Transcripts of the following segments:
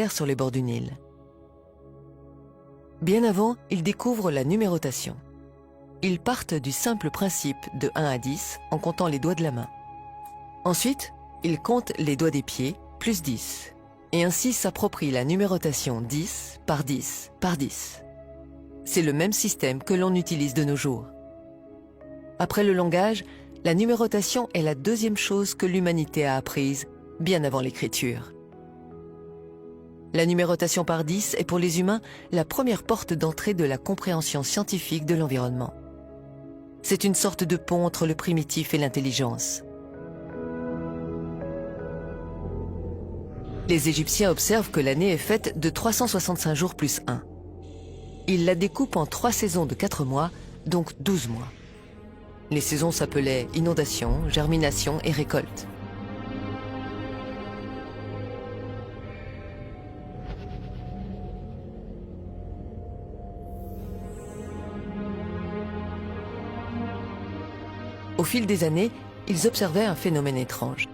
sur les bords du Nil. Bien avant, ils découvrent la numérotation. Ils partent du simple principe de 1 à 10 en comptant les doigts de la main. Ensuite, ils comptent les doigts des pieds, plus 10, et ainsi s'approprient la numérotation 10 par 10 par 10. C'est le même système que l'on utilise de nos jours. Après le langage, la numérotation est la deuxième chose que l'humanité a apprise, bien avant l'écriture. La numérotation par 10 est pour les humains la première porte d'entrée de la compréhension scientifique de l'environnement. C'est une sorte de pont entre le primitif et l'intelligence. Les Égyptiens observent que l'année est faite de 365 jours plus 1. Ils la découpent en 3 saisons de 4 mois, donc 12 mois. Les saisons s'appelaient inondation, germination et récolte. Au fil des années, ils observaient un phénomène étrange.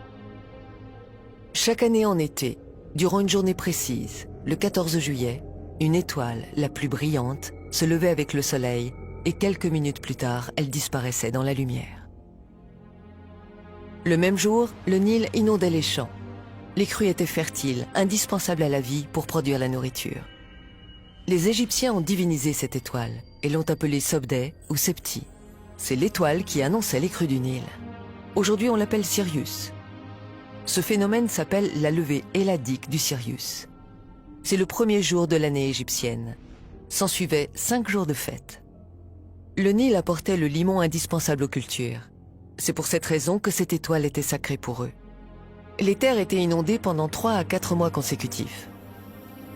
Chaque année en été, durant une journée précise, le 14 juillet, une étoile, la plus brillante, se levait avec le soleil et quelques minutes plus tard, elle disparaissait dans la lumière. Le même jour, le Nil inondait les champs. Les crues étaient fertiles, indispensables à la vie pour produire la nourriture. Les Égyptiens ont divinisé cette étoile et l'ont appelée Sobdé ou Septi. C'est l'étoile qui annonçait les crues du Nil. Aujourd'hui, on l'appelle Sirius. Ce phénomène s'appelle la levée helladique du Sirius. C'est le premier jour de l'année égyptienne. S'en suivaient 5 jours de fête. Le Nil apportait le limon indispensable aux cultures. C'est pour cette raison que cette étoile était sacrée pour eux. Les terres étaient inondées pendant 3 à 4 mois consécutifs.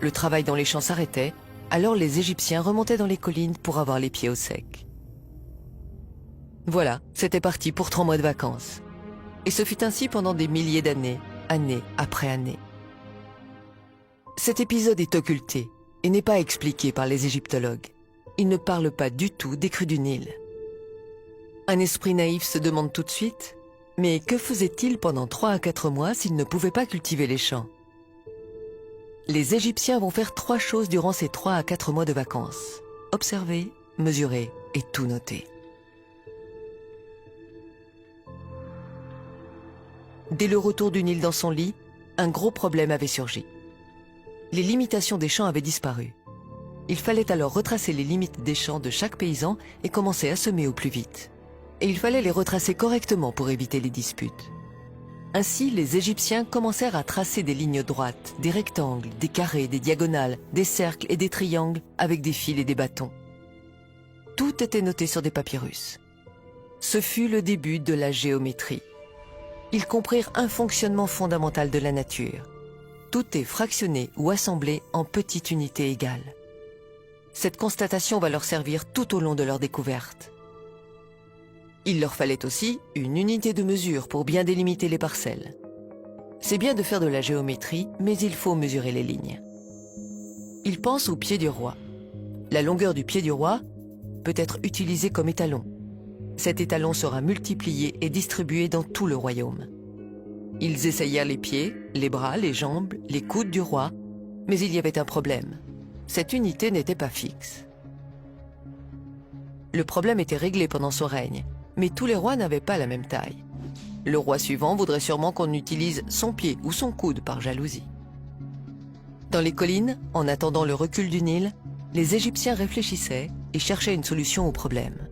Le travail dans les champs s'arrêtait, alors les Égyptiens remontaient dans les collines pour avoir les pieds au sec. Voilà, c'était parti pour 3 mois de vacances. Et ce fut ainsi pendant des milliers d'années, année après année. Cet épisode est occulté et n'est pas expliqué par les égyptologues. Ils ne parlent pas du tout des crues du Nil. Un esprit naïf se demande tout de suite, mais que faisaient-ils pendant 3 à 4 mois s'ils ne pouvaient pas cultiver les champs? Les Égyptiens vont faire 3 choses durant ces 3 à 4 mois de vacances. Observer, mesurer et tout noter. Dès le retour du Nil dans son lit, un gros problème avait surgi. Les limitations des champs avaient disparu. Il fallait alors retracer les limites des champs de chaque paysan et commencer à semer au plus vite. Et il fallait les retracer correctement pour éviter les disputes. Ainsi, les Égyptiens commencèrent à tracer des lignes droites, des rectangles, des carrés, des diagonales, des cercles et des triangles avec des fils et des bâtons. Tout était noté sur des papyrus. Ce fut le début de la géométrie. Ils comprirent un fonctionnement fondamental de la nature. Tout est fractionné ou assemblé en petites unités égales. Cette constatation va leur servir tout au long de leur découverte. Il leur fallait aussi une unité de mesure pour bien délimiter les parcelles. C'est bien de faire de la géométrie, mais il faut mesurer les lignes. Ils pensent au pied du roi. La longueur du pied du roi peut être utilisée comme étalon. Cet étalon sera multiplié et distribué dans tout le royaume. Ils essayèrent les pieds, les bras, les jambes, les coudes du roi, mais il y avait un problème. Cette unité n'était pas fixe. Le problème était réglé pendant son règne, mais tous les rois n'avaient pas la même taille. Le roi suivant voudrait sûrement qu'on utilise son pied ou son coude par jalousie. Dans les collines, en attendant le recul du Nil, les Égyptiens réfléchissaient et cherchaient une solution au problème.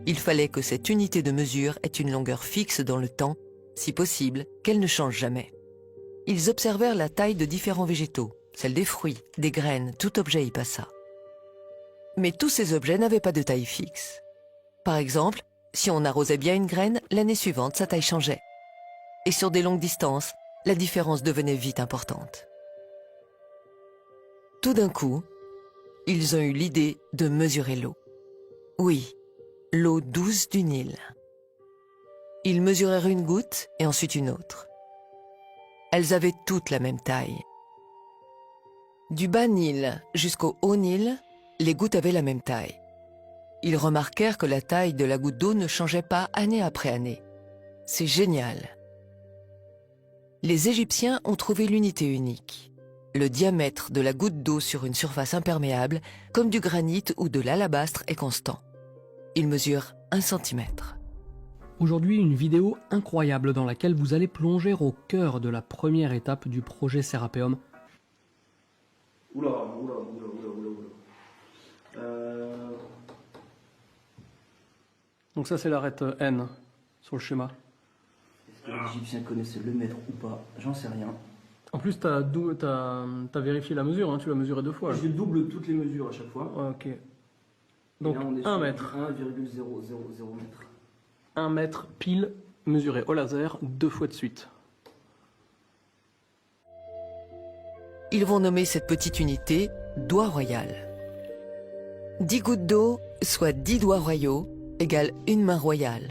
Il fallait que cette unité de mesure ait une longueur fixe dans le temps, si possible, qu'elle ne change jamais. Ils observèrent la taille de différents végétaux, celle des fruits, des graines, tout objet y passa. Mais tous ces objets n'avaient pas de taille fixe. Par exemple, si on arrosait bien une graine, l'année suivante, sa taille changeait. Et sur des longues distances, la différence devenait vite importante. Tout d'un coup, ils ont eu l'idée de mesurer l'eau. Oui, l'eau douce du Nil. Ils mesurèrent une goutte et ensuite une autre. Elles avaient toutes la même taille. Du bas Nil jusqu'au haut Nil, les gouttes avaient la même taille. Ils remarquèrent que la taille de la goutte d'eau ne changeait pas année après année. C'est génial. Les Égyptiens ont trouvé l'unité unique. Le diamètre de la goutte d'eau sur une surface imperméable, comme du granit ou de l'alabastre, est constant. Il mesure 1 centimètre. Aujourd'hui, une vidéo incroyable dans laquelle vous allez plonger au cœur de la première étape du projet Serapeum. Oula, oula, oula, oula, oula. Donc ça c'est l'arête N sur le schéma. Est-ce que les Égyptiens connaissaient le mètre ou pas? J'en sais rien. En plus t'as vérifié la mesure, hein, tu l'as mesuré 2 fois. Je double toutes les mesures à chaque fois. Ouais, ok. Donc là, on est 1 sur mètre. 1,000 mètre. 1 mètre pile mesuré au laser 2 fois de suite. Ils vont nommer cette petite unité doigt royal. 10 gouttes d'eau, soit 10 doigts royaux, égale une main royale.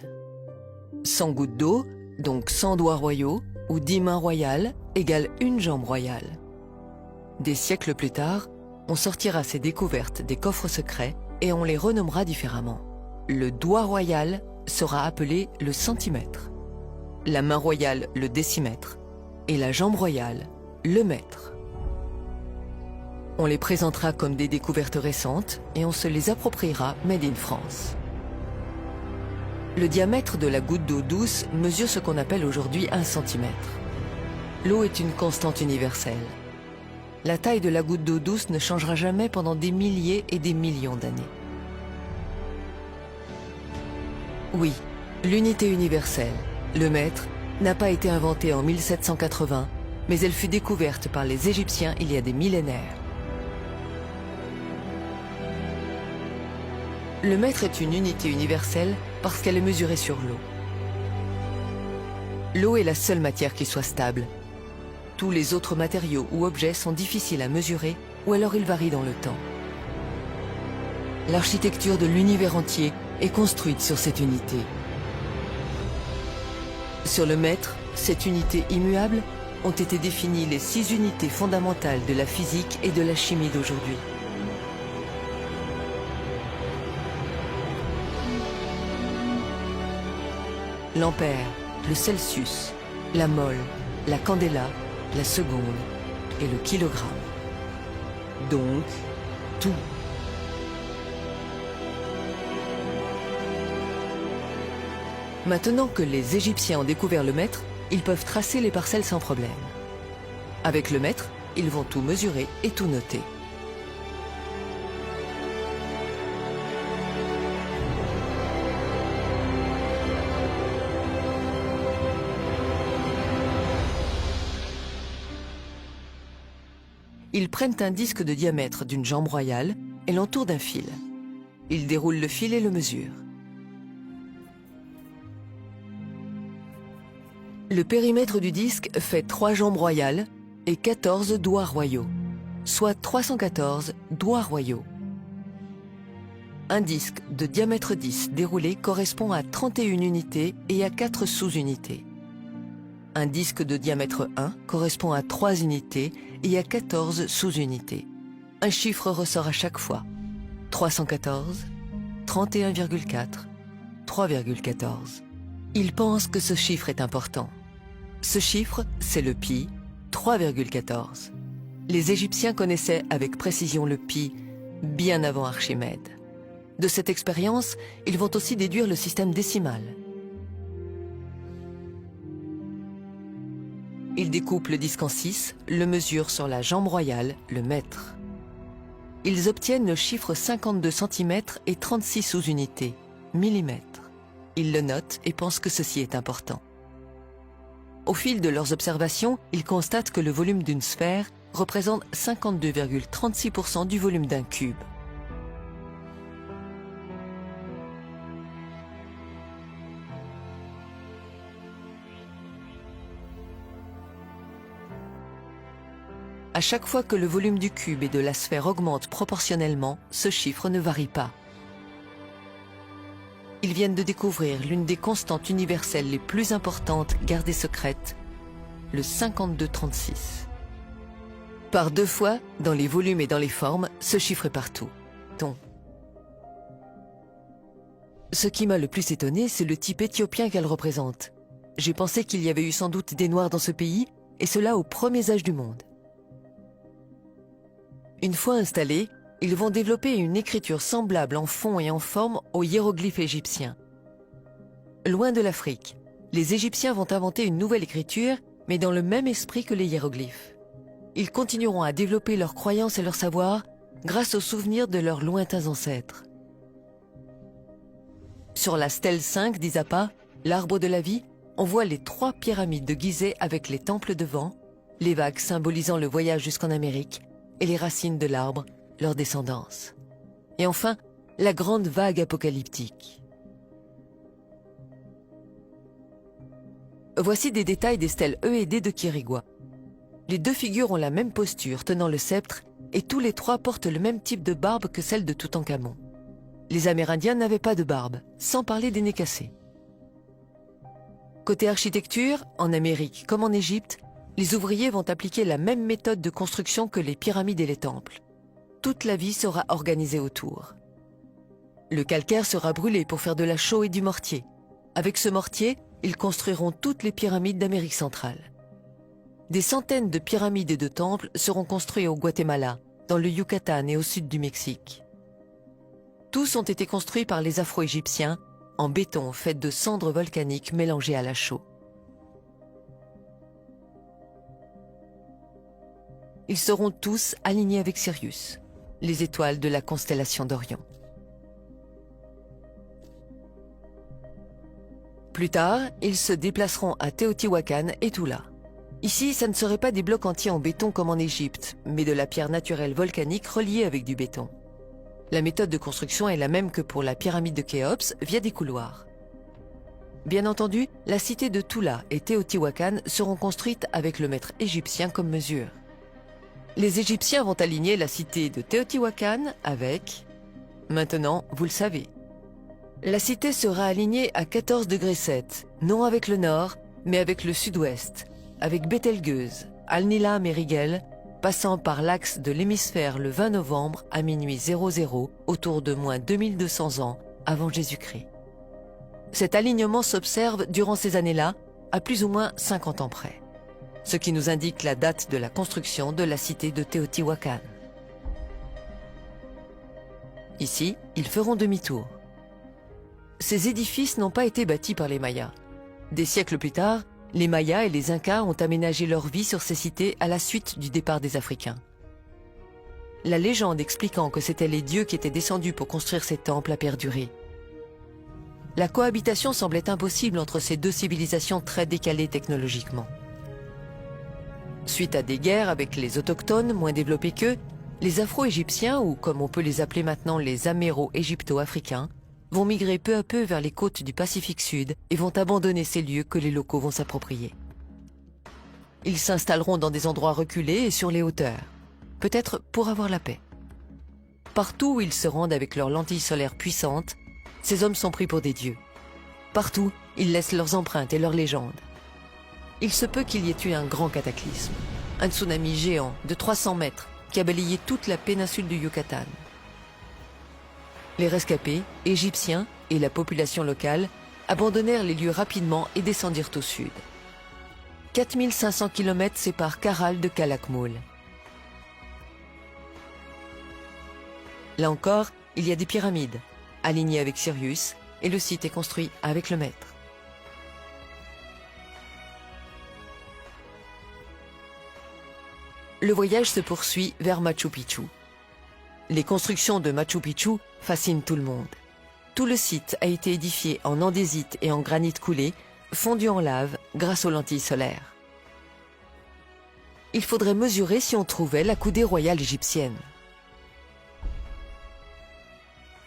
100 gouttes d'eau, donc 100 doigts royaux, ou 10 mains royales, égale une jambe royale. Des siècles plus tard, on sortira ces découvertes des coffres secrets et on les renommera différemment. Le doigt royal sera appelé le centimètre, la main royale le décimètre et la jambe royale le mètre. On les présentera comme des découvertes récentes et on se les appropriera made in France. Le diamètre de la goutte d'eau douce mesure ce qu'on appelle aujourd'hui 1 centimètre. L'eau est une constante universelle. La taille de la goutte d'eau douce ne changera jamais pendant des milliers et des millions d'années. Oui, l'unité universelle, le mètre, n'a pas été inventée en 1780, mais elle fut découverte par les Égyptiens il y a des millénaires. Le mètre est une unité universelle parce qu'elle est mesurée sur l'eau. L'eau est la seule matière qui soit stable. Tous les autres matériaux ou objets sont difficiles à mesurer ou alors ils varient dans le temps. L'architecture de l'univers entier est construite sur cette unité. Sur le mètre, cette unité immuable, ont été définies les 6 unités fondamentales de la physique et de la chimie d'aujourd'hui. L'ampère, le Celsius, la mole, la candela, la seconde et le kilogramme. Donc, tout. Maintenant que les Égyptiens ont découvert le mètre, ils peuvent tracer les parcelles sans problème. Avec le mètre, ils vont tout mesurer et tout noter. Ils prennent un disque de diamètre d'une jambe royale et l'entourent d'un fil. Ils déroulent le fil et le mesurent. Le périmètre du disque fait 3 jambes royales et 14 doigts royaux, soit 314 doigts royaux. Un disque de diamètre 10 déroulé correspond à 31 unités et à 4 sous-unités. Un disque de diamètre 1 correspond à 3 unités et à 14 sous-unités. Un chiffre ressort à chaque fois. 314, 31,4, 3,14. Ils pensent que ce chiffre est important. Ce chiffre, c'est le pi, 3,14. Les Égyptiens connaissaient avec précision le pi bien avant Archimède. De cette expérience, ils vont aussi déduire le système décimal. Ils découpent le disque en 6, le mesurent sur la jambe royale, le mètre. Ils obtiennent le chiffre 52 cm et 36 sous-unités, millimètres. Ils le notent et pensent que ceci est important. Au fil de leurs observations, ils constatent que le volume d'une sphère représente 52,36% du volume d'un cube. À chaque fois que le volume du cube et de la sphère augmente proportionnellement, ce chiffre ne varie pas. Ils viennent de découvrir l'une des constantes universelles les plus importantes gardées secrètes, le 52,36. Par 2 fois, dans les volumes et dans les formes, ce chiffre est partout. Donc, ce qui m'a le plus étonné, c'est le type éthiopien qu'elle représente. J'ai pensé qu'il y avait eu sans doute des Noirs dans ce pays, et cela aux premiers âges du monde. Une fois installés, ils vont développer une écriture semblable en fond et en forme aux hiéroglyphes égyptiens. Loin de l'Afrique, les Égyptiens vont inventer une nouvelle écriture, mais dans le même esprit que les hiéroglyphes. Ils continueront à développer leurs croyances et leur savoir grâce aux souvenirs de leurs lointains ancêtres. Sur la stèle 5 d'Izapa, l'arbre de la vie, on voit les 3 pyramides de Gizeh avec les temples devant, les vagues symbolisant le voyage jusqu'en Amérique et les racines de l'arbre, leur descendance. Et enfin, la grande vague apocalyptique. Voici des détails des stèles E et D de Quirigua. Les 2 figures ont la même posture, tenant le sceptre, et tous les 3 portent le même type de barbe que celle de Toutankhamon. Les Amérindiens n'avaient pas de barbe, sans parler des nez cassés. Côté architecture, en Amérique comme en Égypte, les ouvriers vont appliquer la même méthode de construction que les pyramides et les temples. Toute la vie sera organisée autour. Le calcaire sera brûlé pour faire de la chaux et du mortier. Avec ce mortier, ils construiront toutes les pyramides d'Amérique centrale. Des centaines de pyramides et de temples seront construits au Guatemala, dans le Yucatan et au sud du Mexique. Tous ont été construits par les Afro-Égyptiens en béton fait de cendres volcaniques mélangées à la chaux. Ils seront tous alignés avec Sirius, les étoiles de la constellation d'Orion. Plus tard, ils se déplaceront à Teotihuacan et Tula. Ici, ça ne serait pas des blocs entiers en béton comme en Égypte, mais de la pierre naturelle volcanique reliée avec du béton. La méthode de construction est la même que pour la pyramide de Khéops via des couloirs. Bien entendu, la cité de Tula et Teotihuacan seront construites avec le mètre égyptien comme mesure. Les Égyptiens vont aligner la cité de Teotihuacan avec... Maintenant, vous le savez. La cité sera alignée à 14 degrés 7, non avec le nord, mais avec le sud-ouest, avec Bételgeuse, Al-Nilam et Rigel, passant par l'axe de l'hémisphère le 20 novembre à minuit 00, autour de moins 2200 ans avant Jésus-Christ. Cet alignement s'observe durant ces années-là, à plus ou moins 50 ans près, ce qui nous indique la date de la construction de la cité de Teotihuacan. Ici, ils feront demi-tour. Ces édifices n'ont pas été bâtis par les Mayas. Des siècles plus tard, les Mayas et les Incas ont aménagé leur vie sur ces cités à la suite du départ des Africains. La légende expliquant que c'étaient les dieux qui étaient descendus pour construire ces temples a perduré. La cohabitation semblait impossible entre ces 2 civilisations très décalées technologiquement. Suite à des guerres avec les autochtones moins développés qu'eux, les Afro-Égyptiens, ou comme on peut les appeler maintenant les Améro-Égypto-Africains, vont migrer peu à peu vers les côtes du Pacifique Sud et vont abandonner ces lieux que les locaux vont s'approprier. Ils s'installeront dans des endroits reculés et sur les hauteurs, peut-être pour avoir la paix. Partout où ils se rendent avec leurs lentilles solaires puissantes, ces hommes sont pris pour des dieux. Partout, ils laissent leurs empreintes et leurs légendes. Il se peut qu'il y ait eu un grand cataclysme, un tsunami géant de 300 mètres qui a balayé toute la péninsule du Yucatan. Les rescapés, égyptiens et la population locale abandonnèrent les lieux rapidement et descendirent au sud. 4500 km séparent Caral de Calakmul. Là encore, il y a des pyramides, alignées avec Sirius, et le site est construit avec le maître. Le voyage se poursuit vers Machu Picchu. Les constructions de Machu Picchu fascinent tout le monde. Tout le site a été édifié en andésite et en granit coulé, fondu en lave grâce aux lentilles solaires. Il faudrait mesurer si on trouvait la coudée royale égyptienne.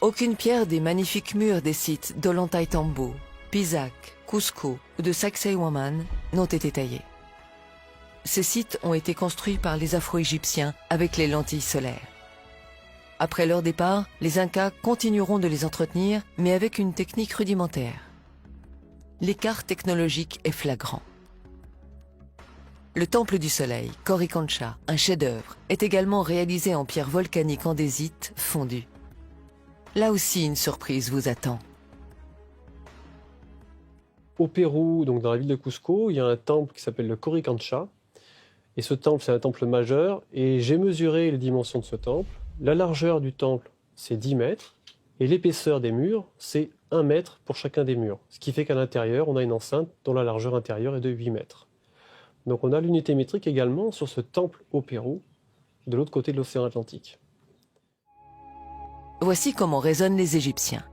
Aucune pierre des magnifiques murs des sites d'Ollantaytambo, Pisac, Cusco ou de Sacsayhuaman n'ont été taillées. Ces sites ont été construits par les Afro-Égyptiens avec les lentilles solaires. Après leur départ, les Incas continueront de les entretenir, mais avec une technique rudimentaire. L'écart technologique est flagrant. Le temple du soleil, Coricancha, un chef-d'œuvre, est également réalisé en pierre volcanique andésite fondue. Là aussi, une surprise vous attend. Au Pérou, donc dans la ville de Cusco, il y a un temple qui s'appelle le Coricancha. Et ce temple, c'est un temple majeur, et j'ai mesuré les dimensions de ce temple. La largeur du temple, c'est 10 mètres, et l'épaisseur des murs, c'est 1 mètre pour chacun des murs. Ce qui fait qu'à l'intérieur, on a une enceinte dont la largeur intérieure est de 8 mètres. Donc on a l'unité métrique également sur ce temple au Pérou, de l'autre côté de l'océan Atlantique. Voici comment raisonnent les Égyptiens.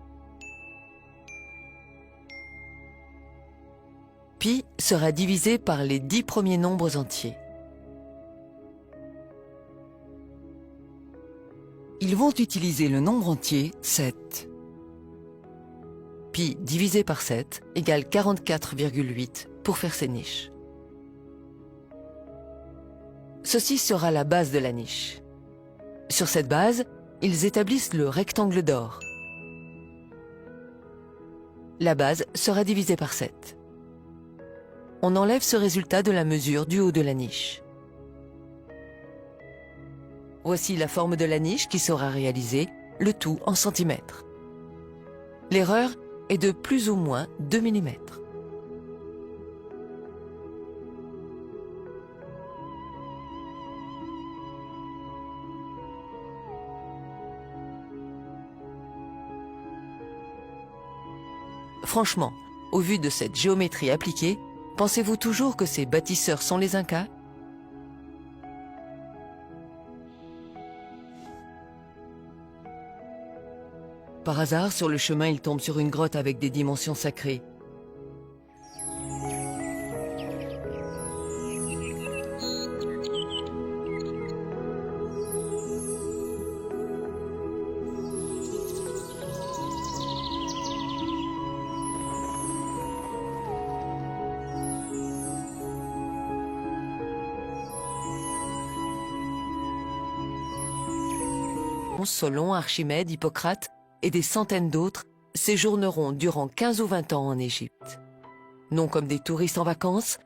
Pi sera divisé par les 10 premiers nombres entiers. Ils vont utiliser le nombre entier 7. Pi divisé par 7 égale 44,8 pour faire ces niches. Ceci sera la base de la niche. Sur cette base, ils établissent le rectangle d'or. La base sera divisée par 7. On enlève ce résultat de la mesure du haut de la niche. Voici la forme de la niche qui sera réalisée, le tout en centimètres. L'erreur est de plus ou moins 2 mm. Franchement, au vu de cette géométrie appliquée, pensez-vous toujours que ces bâtisseurs sont les Incas ? Par hasard, sur le chemin, il tombe sur une grotte avec des dimensions sacrées. Solon, Archimède, Hippocrate et des centaines d'autres séjourneront durant 15 ou 20 ans en Égypte. Non comme des touristes en vacances,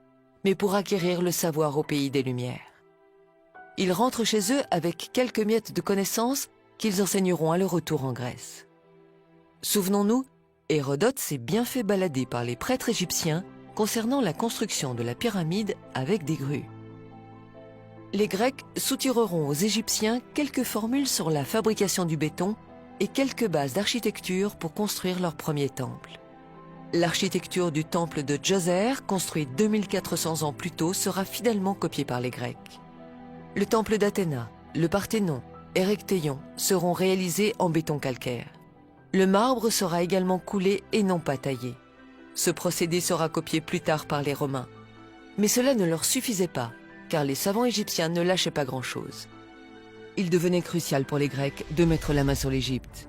mais pour acquérir le savoir au pays des Lumières. Ils rentrent chez eux avec quelques miettes de connaissances qu'ils enseigneront à leur retour en Grèce. Souvenons-nous, Hérodote s'est bien fait balader par les prêtres égyptiens concernant la construction de la pyramide avec des grues. Les Grecs soutireront aux Égyptiens quelques formules sur la fabrication du béton et quelques bases d'architecture pour construire leur premier temple. L'architecture du temple de Djoser, construit 2400 ans plus tôt, sera fidèlement copiée par les Grecs. Le temple d'Athéna, le Parthénon, Erechtheion seront réalisés en béton calcaire. Le marbre sera également coulé et non pas taillé. Ce procédé sera copié plus tard par les Romains. Mais cela ne leur suffisait pas, car les savants égyptiens ne lâchaient pas grand-chose. Il devenait crucial pour les Grecs de mettre la main sur l'Égypte.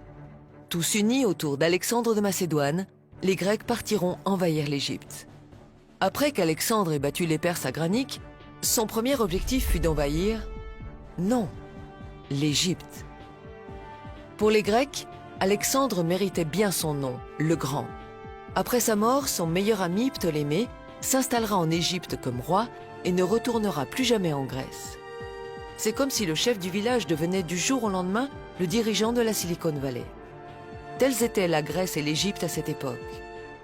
Tous unis autour d'Alexandre de Macédoine, les Grecs partiront envahir l'Égypte. Après qu'Alexandre ait battu les Perses à Granique, son premier objectif fut d'envahir, non, l'Égypte. Pour les Grecs, Alexandre méritait bien son nom, le Grand. Après sa mort, son meilleur ami Ptolémée s'installera en Égypte comme roi et ne retournera plus jamais en Grèce. C'est comme si le chef du village devenait du jour au lendemain le dirigeant de la Silicon Valley. Telles étaient la Grèce et l'Égypte à cette époque.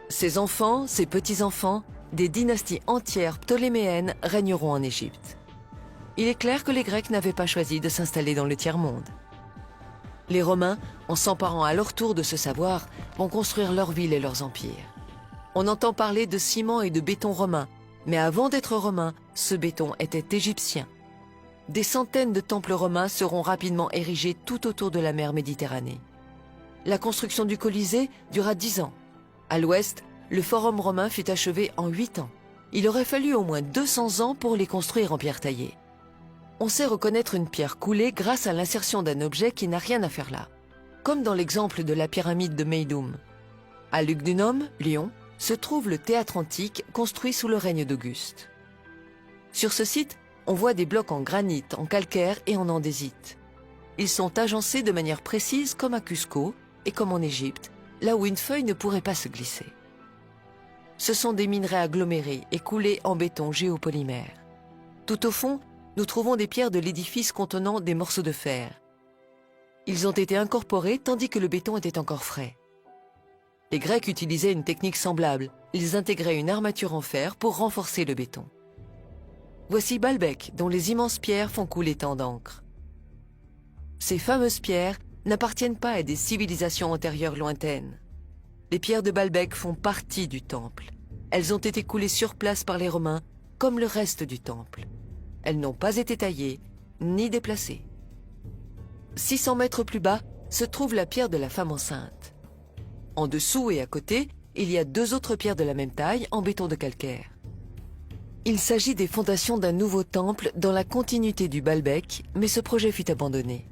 Ses enfants, ses petits-enfants, des dynasties entières ptoléméennes régneront en Égypte. Il est clair que les Grecs n'avaient pas choisi de s'installer dans le tiers-monde. Les Romains, en s'emparant à leur tour de ce savoir, vont construire leurs villes et leurs empires. On entend parler de ciment et de béton romain, mais avant d'être romain, ce béton était égyptien. Des centaines de temples romains seront rapidement érigés tout autour de la mer Méditerranée. La construction du Colisée dura 10 ans. À l'ouest, le Forum romain fut achevé en 8 ans. Il aurait fallu au moins 200 ans pour les construire en pierre taillée. On sait reconnaître une pierre coulée grâce à l'insertion d'un objet qui n'a rien à faire là, comme dans l'exemple de la pyramide de Méidoum. À Lugdunum, Lyon, se trouve le théâtre antique construit sous le règne d'Auguste. Sur ce site, on voit des blocs en granit, en calcaire et en andésite. Ils sont agencés de manière précise comme à Cusco et comme en Égypte, là où une feuille ne pourrait pas se glisser. Ce sont des minerais agglomérés et coulés en béton géopolymère. Tout au fond, nous trouvons des pierres de l'édifice contenant des morceaux de fer. Ils ont été incorporés tandis que le béton était encore frais. Les Grecs utilisaient une technique semblable. Ils intégraient une armature en fer pour renforcer le béton. Voici Baalbek, dont les immenses pierres font couler tant d'encre. Ces fameuses pierres n'appartiennent pas à des civilisations antérieures lointaines. Les pierres de Baalbek font partie du temple. Elles ont été coulées sur place par les Romains, comme le reste du temple. Elles n'ont pas été taillées, ni déplacées. 600 mètres plus bas se trouve la pierre de la femme enceinte. En dessous et à côté, il y a 2 autres pierres de la même taille en béton de calcaire. Il s'agit des fondations d'un nouveau temple dans la continuité du Baalbek, mais ce projet fut abandonné.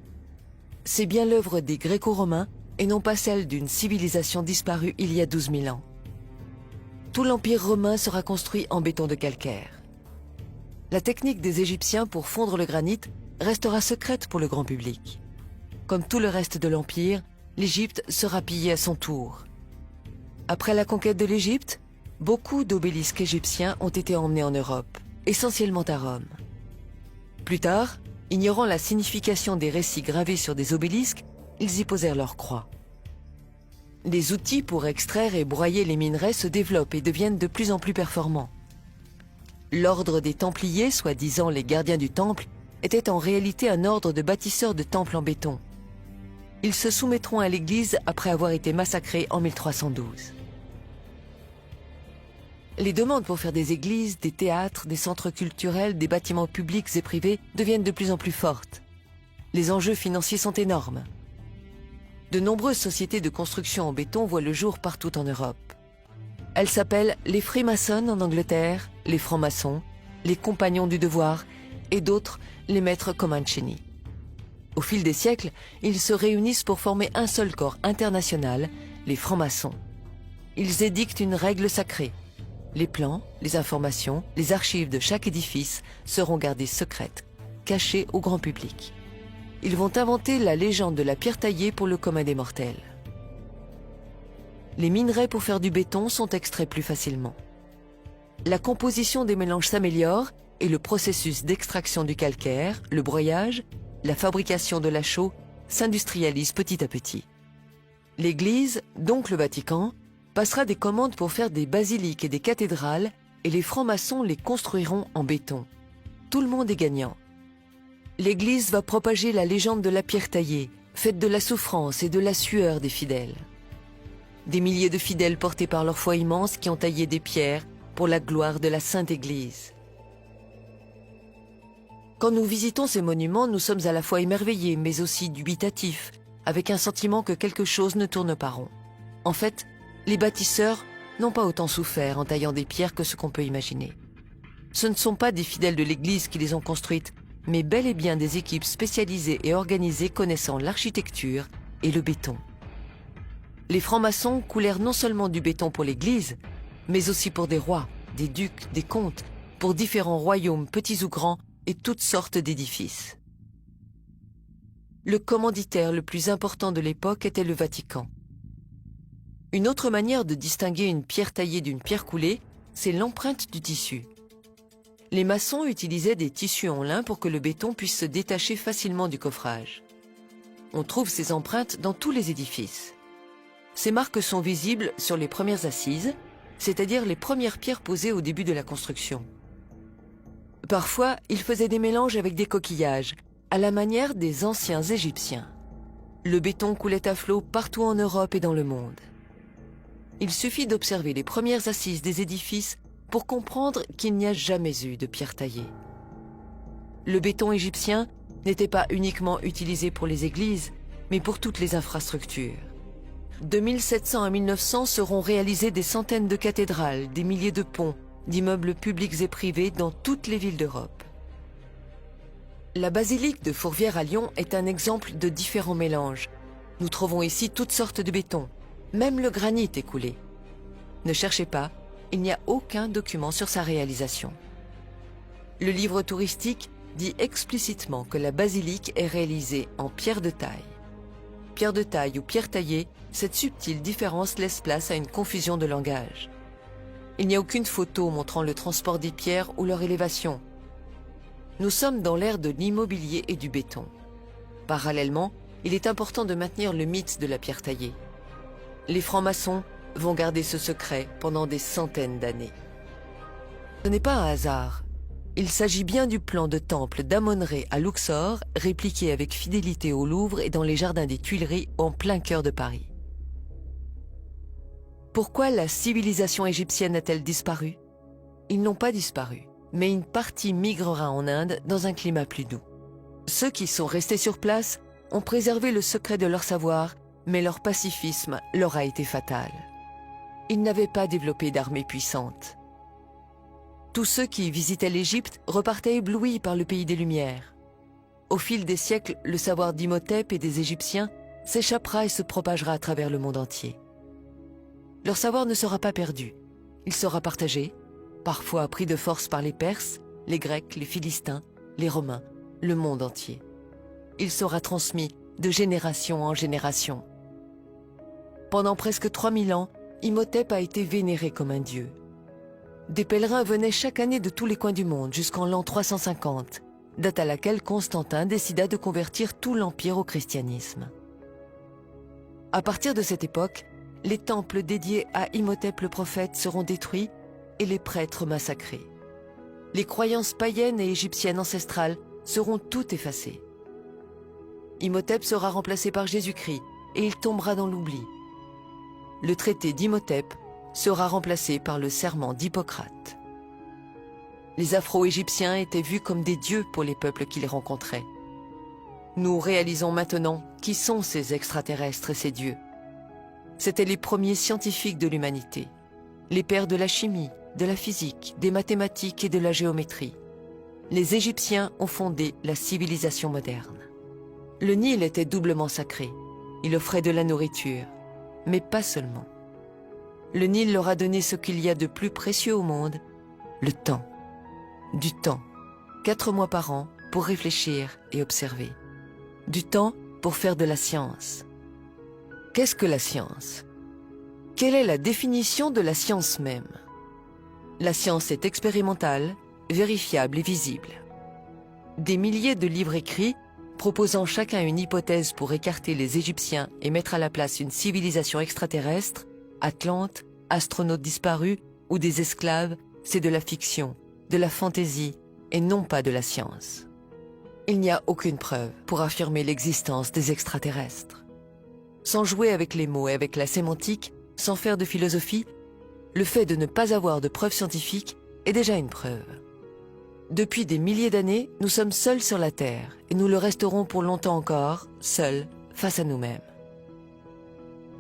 C'est bien l'œuvre des Gréco-Romains et non pas celle d'une civilisation disparue il y a 12 000 ans. Tout l'Empire romain sera construit en béton de calcaire. La technique des Égyptiens pour fondre le granit restera secrète pour le grand public. Comme tout le reste de l'Empire, l'Égypte sera pillée à son tour. Après la conquête de l'Égypte, beaucoup d'obélisques égyptiens ont été emmenés en Europe, essentiellement à Rome. Plus tard, ignorant la signification des récits gravés sur des obélisques, ils y posèrent leur croix. Les outils pour extraire et broyer les minerais se développent et deviennent de plus en plus performants. L'ordre des Templiers, soi-disant les gardiens du temple, était en réalité un ordre de bâtisseurs de temples en béton. Ils se soumettront à l'Église après avoir été massacrés en 1312. Les demandes pour faire des églises, des théâtres, des centres culturels, des bâtiments publics et privés deviennent de plus en plus fortes. Les enjeux financiers sont énormes. De nombreuses sociétés de construction en béton voient le jour partout en Europe. Elles s'appellent les Freemasons en Angleterre, les francs-maçons, les compagnons du devoir et d'autres, les maîtres Comanchini. Au fil des siècles, ils se réunissent pour former un seul corps international, les francs-maçons. Ils édictent une règle sacrée. Les plans, les informations, les archives de chaque édifice seront gardées secrètes, cachées au grand public. Ils vont inventer la légende de la pierre taillée pour le commun des mortels. Les minerais pour faire du béton sont extraits plus facilement. La composition des mélanges s'améliore et le processus d'extraction du calcaire, le broyage, la fabrication de la chaux s'industrialise petit à petit. L'Église, donc le Vatican, passera des commandes pour faire des basiliques et des cathédrales et les francs-maçons les construiront en béton. Tout le monde est gagnant. L'Église va propager la légende de la pierre taillée, faite de la souffrance et de la sueur des fidèles. Des milliers de fidèles portés par leur foi immense qui ont taillé des pierres pour la gloire de la Sainte Église. Quand nous visitons ces monuments, nous sommes à la fois émerveillés, mais aussi dubitatifs, avec un sentiment que quelque chose ne tourne pas rond. En fait, les bâtisseurs n'ont pas autant souffert en taillant des pierres que ce qu'on peut imaginer. Ce ne sont pas des fidèles de l'Église qui les ont construites, mais bel et bien des équipes spécialisées et organisées connaissant l'architecture et le béton. Les francs-maçons coulèrent non seulement du béton pour l'Église, mais aussi pour des rois, des ducs, des comtes, pour différents royaumes, petits ou grands, et toutes sortes d'édifices. Le commanditaire le plus important de l'époque était le Vatican. Une autre manière de distinguer une pierre taillée d'une pierre coulée, c'est l'empreinte du tissu. Les maçons utilisaient des tissus en lin pour que le béton puisse se détacher facilement du coffrage. On trouve ces empreintes dans tous les édifices. Ces marques sont visibles sur les premières assises, c'est-à-dire les premières pierres posées au début de la construction. Parfois, ils faisaient des mélanges avec des coquillages, à la manière des anciens Égyptiens. Le béton coulait à flot partout en Europe et dans le monde. Il suffit d'observer les premières assises des édifices pour comprendre qu'il n'y a jamais eu de pierre taillée. Le béton égyptien n'était pas uniquement utilisé pour les églises, mais pour toutes les infrastructures. De 1700 à 1900 seront réalisées des centaines de cathédrales, des milliers de ponts, d'immeubles publics et privés dans toutes les villes d'Europe. La basilique de Fourvière à Lyon est un exemple de différents mélanges. Nous trouvons ici toutes sortes de béton, même le granit est coulé. Ne cherchez pas, il n'y a aucun document sur sa réalisation. Le livre touristique dit explicitement que la basilique est réalisée en pierre de taille. Pierre de taille ou pierre taillée, cette subtile différence laisse place à une confusion de langage. Il n'y a aucune photo montrant le transport des pierres ou leur élévation. Nous sommes dans l'ère de l'immobilier et du béton. Parallèlement, il est important de maintenir le mythe de la pierre taillée. Les francs-maçons vont garder ce secret pendant des centaines d'années. Ce n'est pas un hasard. Il s'agit bien du plan de temple d'Amon-Ré à Luxor, répliqué avec fidélité au Louvre et dans les jardins des Tuileries en plein cœur de Paris. Pourquoi la civilisation égyptienne a-t-elle disparu? Ils n'ont pas disparu, mais une partie migrera en Inde dans un climat plus doux. Ceux qui sont restés sur place ont préservé le secret de leur savoir, mais leur pacifisme leur a été fatal. Ils n'avaient pas développé d'armée puissante. Tous ceux qui visitaient l'Égypte repartaient éblouis par le pays des Lumières. Au fil des siècles, le savoir d'Imhotep et des Égyptiens s'échappera et se propagera à travers le monde entier. Leur savoir ne sera pas perdu. Il sera partagé, parfois pris de force par les Perses, les Grecs, les Philistins, les Romains, le monde entier. Il sera transmis de génération en génération. Pendant presque 3000 ans, Imhotep a été vénéré comme un dieu. Des pèlerins venaient chaque année de tous les coins du monde jusqu'en l'an 350, date à laquelle Constantin décida de convertir tout l'Empire au christianisme. À partir de cette époque, les temples dédiés à Imhotep le prophète seront détruits et les prêtres massacrés. Les croyances païennes et égyptiennes ancestrales seront toutes effacées. Imhotep sera remplacé par Jésus-Christ et il tombera dans l'oubli. Le traité d'Imhotep sera remplacé par le serment d'Hippocrate. Les Afro-Égyptiens étaient vus comme des dieux pour les peuples qui les rencontraient. Nous réalisons maintenant qui sont ces extraterrestres et ces dieux. C'étaient les premiers scientifiques de l'humanité, les pères de la chimie, de la physique, des mathématiques et de la géométrie. Les Égyptiens ont fondé la civilisation moderne. Le Nil était doublement sacré. Il offrait de la nourriture, mais pas seulement. Le Nil leur a donné ce qu'il y a de plus précieux au monde, le temps. Du temps, 4 mois par an pour réfléchir et observer. Du temps pour faire de la science. Qu'est-ce que la science? Quelle est la définition de la science même? La science est expérimentale, vérifiable et visible. Des milliers de livres écrits, proposant chacun une hypothèse pour écarter les Égyptiens et mettre à la place une civilisation extraterrestre, Atlante, astronautes disparus ou des esclaves, c'est de la fiction, de la fantaisie et non pas de la science. Il n'y a aucune preuve pour affirmer l'existence des extraterrestres. Sans jouer avec les mots et avec la sémantique, sans faire de philosophie, le fait de ne pas avoir de preuves scientifiques est déjà une preuve. Depuis des milliers d'années, nous sommes seuls sur la Terre et nous le resterons pour longtemps encore, seuls, face à nous-mêmes.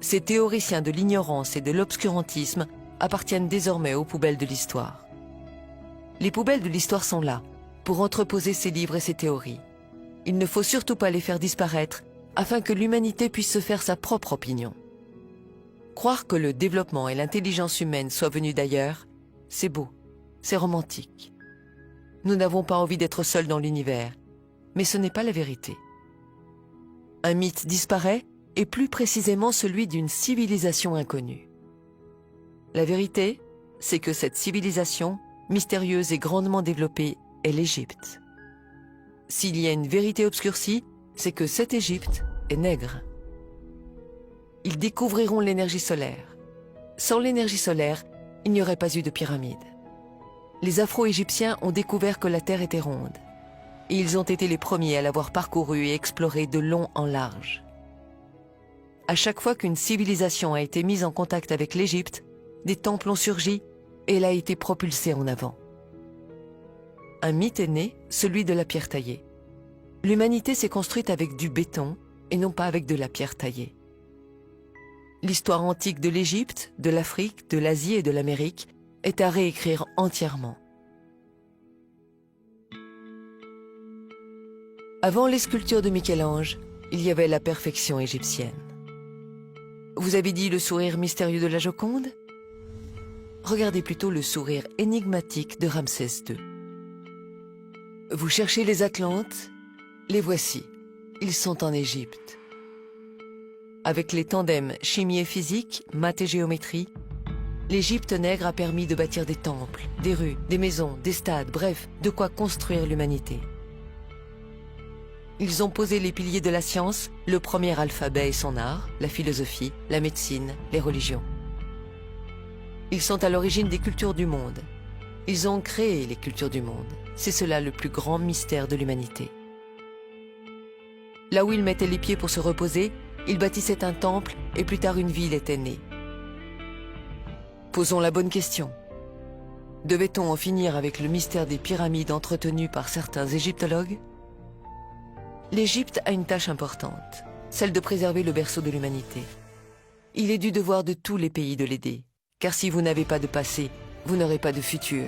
Ces théoriciens de l'ignorance et de l'obscurantisme appartiennent désormais aux poubelles de l'histoire. Les poubelles de l'histoire sont là, pour entreposer ces livres et ces théories. Il ne faut surtout pas les faire disparaître, afin que l'humanité puisse se faire sa propre opinion. Croire que le développement et l'intelligence humaine soient venus d'ailleurs, c'est beau, c'est romantique. Nous n'avons pas envie d'être seuls dans l'univers, mais ce n'est pas la vérité. Un mythe disparaît, et plus précisément celui d'une civilisation inconnue. La vérité, c'est que cette civilisation, mystérieuse et grandement développée, est l'Égypte. S'il y a une vérité obscurcie, c'est que cette Égypte est nègre. Ils découvriront l'énergie solaire. Sans l'énergie solaire, il n'y aurait pas eu de pyramide. Les Afro-Égyptiens ont découvert que la Terre était ronde. Et ils ont été les premiers à l'avoir parcourue et explorée de long en large. À chaque fois qu'une civilisation a été mise en contact avec l'Égypte, des temples ont surgi et elle a été propulsée en avant. Un mythe est né, celui de la pierre taillée. L'humanité s'est construite avec du béton et non pas avec de la pierre taillée. L'histoire antique de l'Égypte, de l'Afrique, de l'Asie et de l'Amérique est à réécrire entièrement. Avant les sculptures de Michel-Ange, il y avait la perfection égyptienne. Vous avez dit le sourire mystérieux de la Joconde? Regardez plutôt le sourire énigmatique de Ramsès II. Vous cherchez les Atlantes? Les voici. Ils sont en Égypte. Avec les tandems chimie et physique, maths et géométrie, l'Égypte nègre a permis de bâtir des temples, des rues, des maisons, des stades, bref, de quoi construire l'humanité. Ils ont posé les piliers de la science, le premier alphabet et son art, la philosophie, la médecine, les religions. Ils sont à l'origine des cultures du monde. Ils ont créé les cultures du monde. c'est cela le plus grand mystère de l'humanité. Là où il mettait les pieds pour se reposer, il bâtissait un temple et plus tard une ville était née. Posons la bonne question. Devait-on en finir avec le mystère des pyramides entretenues par certains égyptologues? L'Égypte a une tâche importante, celle de préserver le berceau de l'humanité. Il est du devoir de tous les pays de l'aider, car si vous n'avez pas de passé, vous n'aurez pas de futur.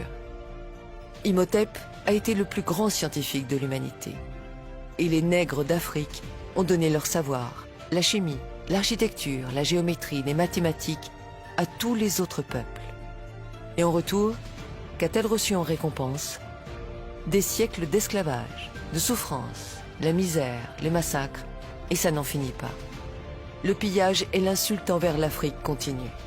Imhotep a été le plus grand scientifique de l'humanité. Et les nègres d'Afrique ont donné leur savoir, la chimie, l'architecture, la géométrie, les mathématiques à tous les autres peuples. Et en retour, qu'a-t-elle reçu en récompense? Des siècles d'esclavage, de souffrance, la misère, les massacres, et ça n'en finit pas. Le pillage et l'insulte envers l'Afrique continuent.